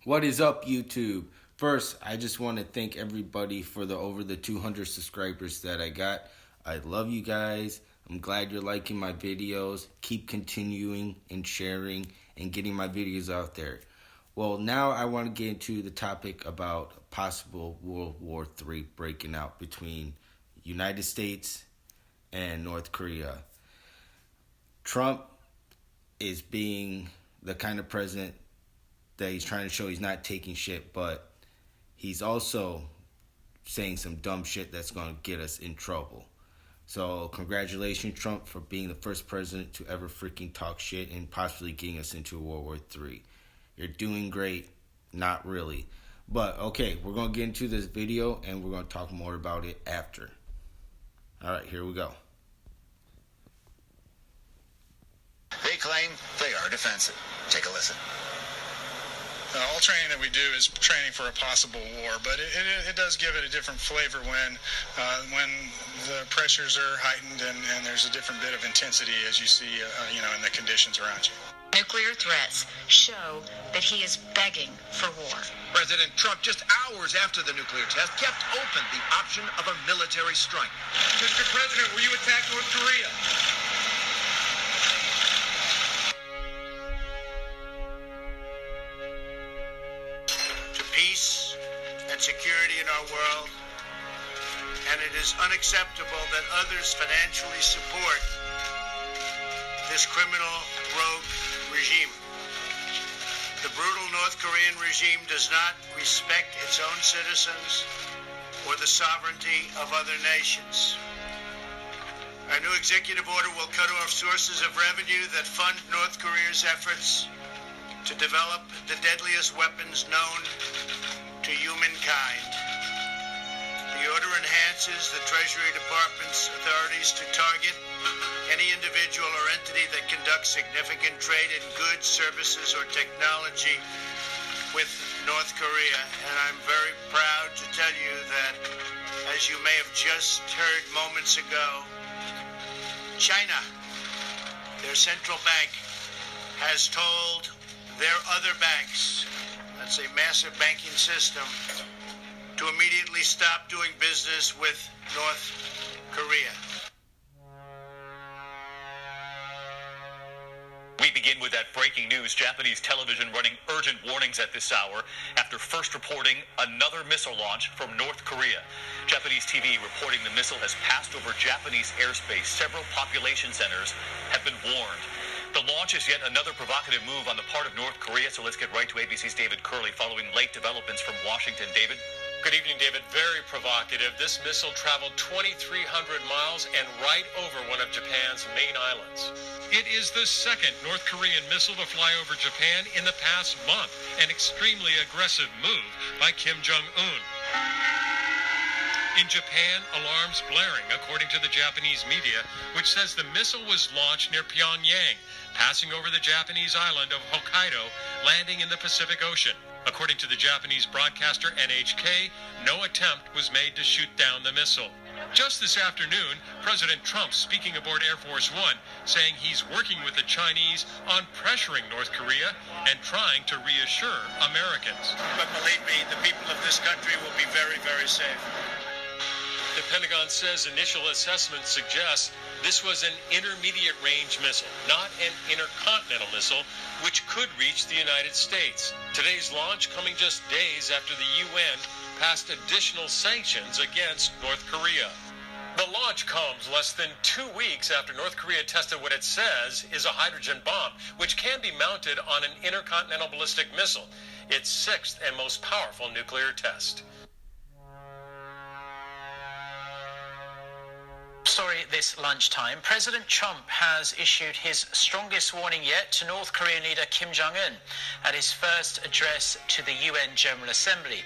What is up, YouTube? First, I just want to thank everybody for the over the 200 subscribers that I got. I love you guys. I'm glad you're liking my videos. Keep continuing and sharing and getting my videos out there. Well, now I want to get into the topic about possible World War III breaking out between United States and North Korea. Trump is being the kind of president that he's trying to show he's not taking shit, but he's also saying some dumb shit that's going to get us in trouble. So congratulations, Trump, for being the first president to ever freaking talk shit and possibly getting us into World War III. You're doing great. Not really. But okay, we're going to get into this video and we're going to talk more about it after. Alright, here we go. They claim they are defensive. Take a listen. All training that we do is training for a possible war, but it does give it a different flavor when the pressures are heightened and there's a different bit of intensity as you see, in the conditions around you. Nuclear threats show that he is begging for war. President Trump, just hours after the nuclear test, kept open the option of a military strike. Mr. President, will you attack North Korea? Peace and security in our world, and it is unacceptable that others financially support this criminal rogue regime. The brutal North Korean regime does not respect its own citizens or the sovereignty of other nations. Our new executive order will cut off sources of revenue that fund North Korea's efforts to develop the deadliest weapons known to humankind. The order enhances the Treasury Department's authorities to target any individual or entity that conducts significant trade in goods, services, or technology with North Korea. And I'm very proud to tell you that, as you may have just heard moments ago, China, their central bank, has told their other banks, that's a massive banking system, to immediately stop doing business with North Korea. We begin with that breaking news. Japanese television running urgent warnings at this hour after first reporting another missile launch from North Korea. Japanese TV reporting the missile has passed over Japanese airspace. Several population centers have been warned. The launch is yet another provocative move on the part of North Korea, so let's get right to ABC's David Curley following late developments from Washington. David? Good evening, David. Very provocative. This missile traveled 2,300 miles and right over one of Japan's main islands. It is the second North Korean missile to fly over Japan in the past month, an extremely aggressive move by Kim Jong-un. In Japan, alarms blaring, according to the Japanese media, which says the missile was launched near Pyongyang, passing over the Japanese island of Hokkaido, landing in the Pacific Ocean. According to the Japanese broadcaster NHK, no attempt was made to shoot down the missile. Just this afternoon, President Trump speaking aboard Air Force One, saying he's working with the Chinese on pressuring North Korea and trying to reassure Americans. But believe me, the people of this country will be very, very safe. The Pentagon says initial assessments suggest this was an intermediate range missile, not an intercontinental missile, which could reach the United States. Today's launch coming just days after the UN passed additional sanctions against North Korea. The launch comes less than 2 weeks after North Korea tested what it says is a hydrogen bomb, which can be mounted on an intercontinental ballistic missile, its sixth and most powerful nuclear test. Story this lunchtime. President Trump has issued his strongest warning yet to North Korean leader Kim Jong-un at his first address to the UN General Assembly.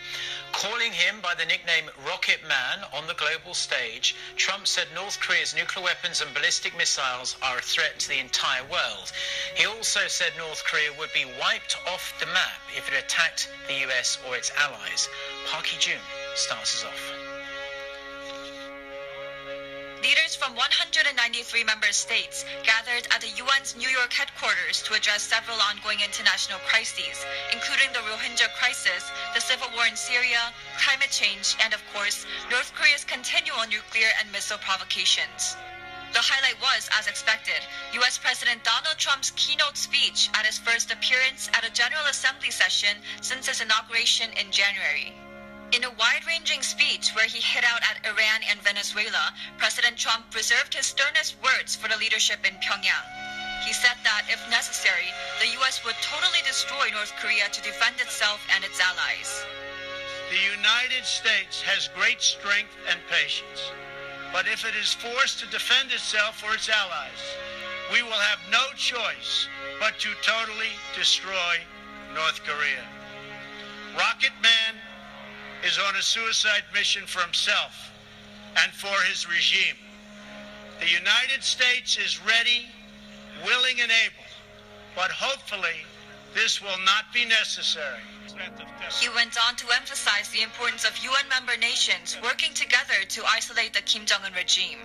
Calling him by the nickname Rocket Man on the global stage, Trump said North Korea's nuclear weapons and ballistic missiles are a threat to the entire world. He also said North Korea would be wiped off the map if it attacked the US or its allies. Park Hee-jun starts us off. Leaders from from 193 member states gathered at the UN's New York headquarters to address several ongoing international crises, including the Rohingya crisis, the civil war in Syria, climate change, and of course, North Korea's continual nuclear and missile provocations. The highlight was, as expected, U.S. President Donald Trump's keynote speech at his first appearance at a General Assembly session since his inauguration in January. In a wide-ranging speech where he hit out at Iran and Venezuela, President Trump reserved his sternest words for the leadership in Pyongyang. He said that, if necessary, the U.S. would totally destroy North Korea to defend itself and its allies. The United States has great strength and patience. But if it is forced to defend itself or its allies, we will have no choice but to totally destroy North Korea. Rocket Man is on a suicide mission for himself and for his regime. The United States is ready, willing, and able, but hopefully this will not be necessary. He went on to emphasize the importance of UN member nations working together to isolate the Kim Jong-un regime.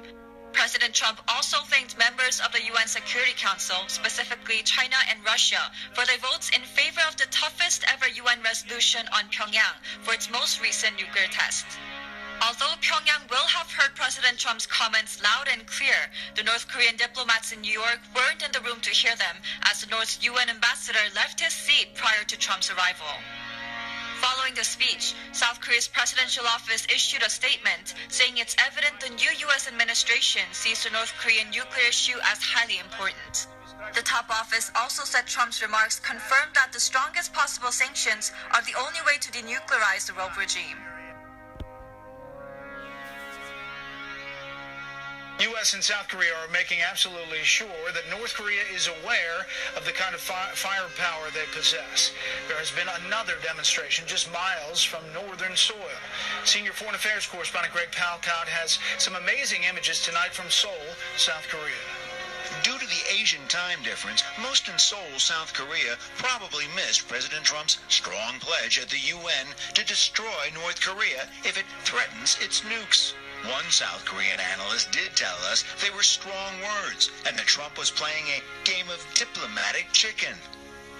President Trump also thanked members of the UN Security Council, specifically China and Russia, for their votes in favor of the toughest ever UN resolution on Pyongyang for its most recent nuclear test. Although Pyongyang will have heard President Trump's comments loud and clear, the North Korean diplomats in New York weren't in the room to hear them, as the North's UN ambassador left his seat prior to Trump's arrival. Following the speech, South Korea's presidential office issued a statement saying it's evident the new U.S. administration sees the North Korean nuclear issue as highly important. The top office also said Trump's remarks confirmed that the strongest possible sanctions are the only way to denuclearize the rogue regime. U.S. and South Korea are making absolutely sure that North Korea is aware of the kind of firepower they possess. There has been another demonstration just miles from northern soil. Senior Foreign Affairs correspondent Greg Palcott has some amazing images tonight from Seoul, South Korea. Due to the Asian time difference, most in Seoul, South Korea probably missed President Trump's strong pledge at the UN to destroy North Korea if it threatens its nukes. One South Korean analyst did tell us they were strong words and that Trump was playing a game of diplomatic chicken.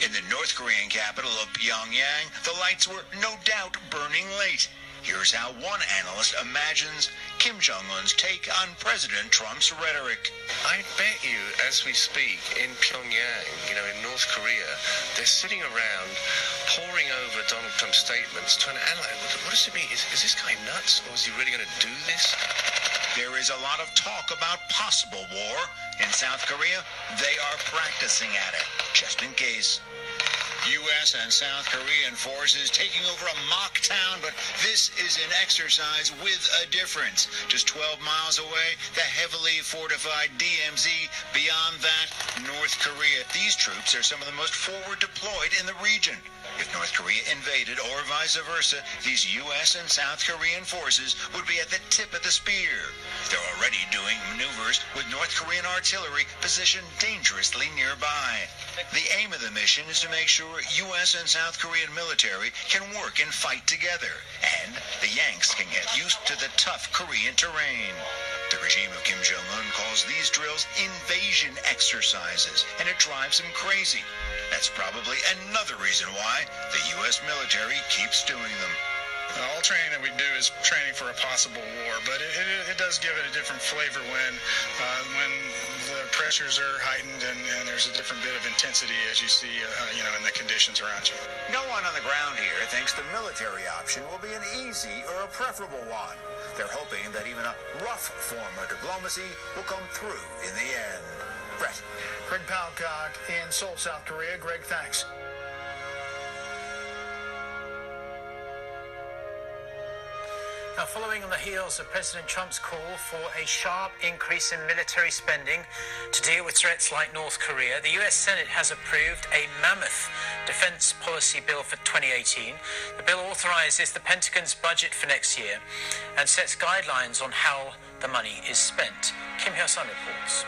In the North Korean capital of Pyongyang, the lights were no doubt burning late. Here's how one analyst imagines Kim Jong-un's take on President Trump's rhetoric. I bet you, as we speak, in Pyongyang, in North Korea, they're sitting around poring over Donald Trump's statements, trying to analyze, what does it mean? Is this guy nuts, or is he really going to do this? There is a lot of talk about possible war. In South Korea, they are practicing at it, just in case. U.S. and South Korean forces taking over a mock town, but this is an exercise with a difference. Just 12 miles away, the heavily fortified DMZ. Beyond that, North Korea. These troops are some of the most forward deployed in the region. If North Korea invaded or vice versa, these U.S. and South Korean forces would be at the tip of the spear. They're already doing maneuvers with North Korean artillery positioned dangerously nearby. The aim of the mission is to make sure U.S. and South Korean military can work and fight together, and the Yanks can get used to the tough Korean terrain. The regime of Kim Jong-un calls these drills invasion exercises, and it drives him crazy. That's probably another reason why the U.S. military keeps doing them. All training that we do is training for a possible war, but it does give it a different flavor when the pressures are heightened and there's a different bit of intensity as you see, in the conditions around you. No one on the ground here thinks the military option will be an easy or a preferable one. They're hoping that even a rough form of diplomacy will come through in the end. Brett. Greg Palcott in Seoul, South Korea. Greg, thanks. Now, following on the heels of President Trump's call for a sharp increase in military spending to deal with threats like North Korea, the U.S. Senate has approved a mammoth defense policy bill for 2018. The bill authorizes the Pentagon's budget for next year and sets guidelines on how the money is spent. Kim Hyo-sun reports.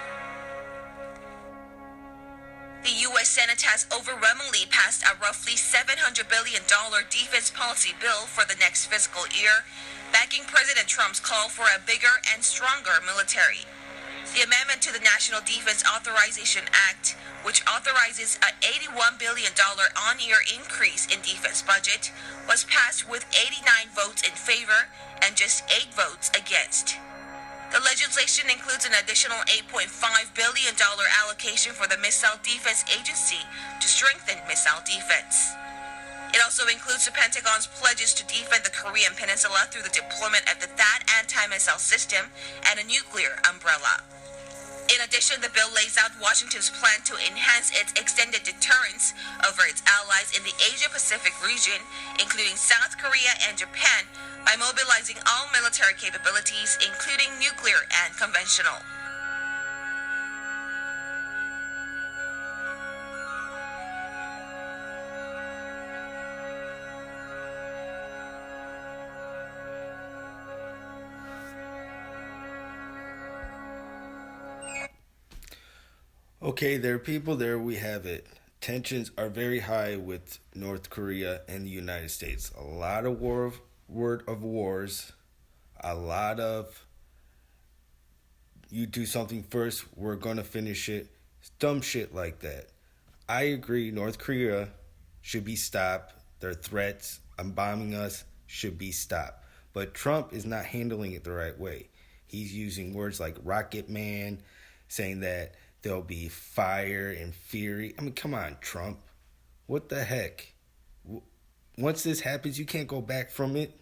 The U.S. Senate has overwhelmingly passed a roughly $700 billion defense policy bill for the next fiscal year, backing President Trump's call for a bigger and stronger military. The amendment to the National Defense Authorization Act, which authorizes an $81 billion on-year increase in defense budget, was passed with 89 votes in favor and just 8 votes against. The legislation includes an additional $8.5 billion allocation for the Missile Defense Agency to strengthen missile defense. It also includes the Pentagon's pledges to defend the Korean Peninsula through the deployment of the THAAD anti-missile system and a nuclear umbrella. In addition, the bill lays out Washington's plan to enhance its extended deterrence over its allies in the Asia-Pacific region, including South Korea and Japan, by mobilizing all military capabilities, including nuclear and conventional. Okay, there, people, there we have it. Tensions are very high with North Korea and the United States. A lot of word of wars, a lot of you do something first, we're going to finish it. Dumb shit like that. I agree, North Korea should be stopped. Their threats on bombing us should be stopped. But Trump is not handling it the right way. He's using words like Rocket Man, saying that there'll be fire and fury. I mean, come on, Trump. What the heck? Once this happens, you can't go back from it.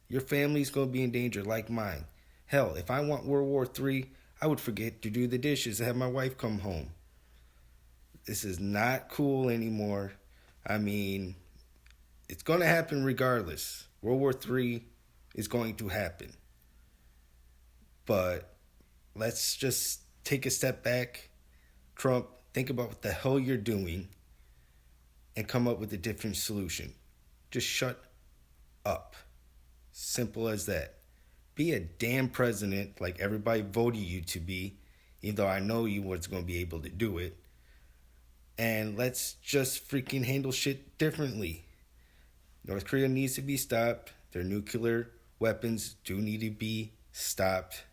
Your family's going to be in danger like mine. Hell, if I want World War III, I would forget to do the dishes and have my wife come home. This is not cool anymore. I mean, it's going to happen regardless. World War III is going to happen. But let's just take a step back. Trump, think about what the hell you're doing and come up with a different solution. Just shut up. Simple as that. Be a damn president like everybody voted you to be, even though I know you was going to be able to do it. And let's just freaking handle shit differently. North Korea needs to be stopped. Their nuclear weapons do need to be stopped.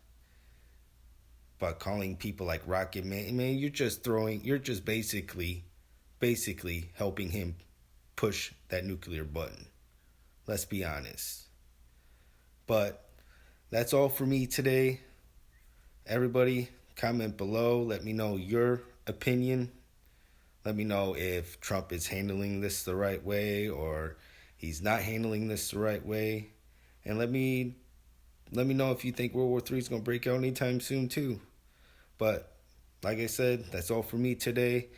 But calling people like Rocket Man, you're just basically helping him push that nuclear button. Let's be honest. But that's all for me today. Everybody, comment below. Let me know your opinion. Let me know if Trump is handling this the right way or he's not handling this the right way. And let me know if you think World War III is going to break out anytime soon too. But like I said, that's all for me today.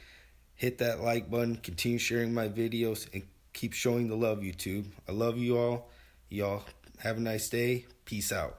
Hit that like button. Continue sharing my videos and keep showing the love, YouTube. I love you all. Y'all have a nice day. Peace out.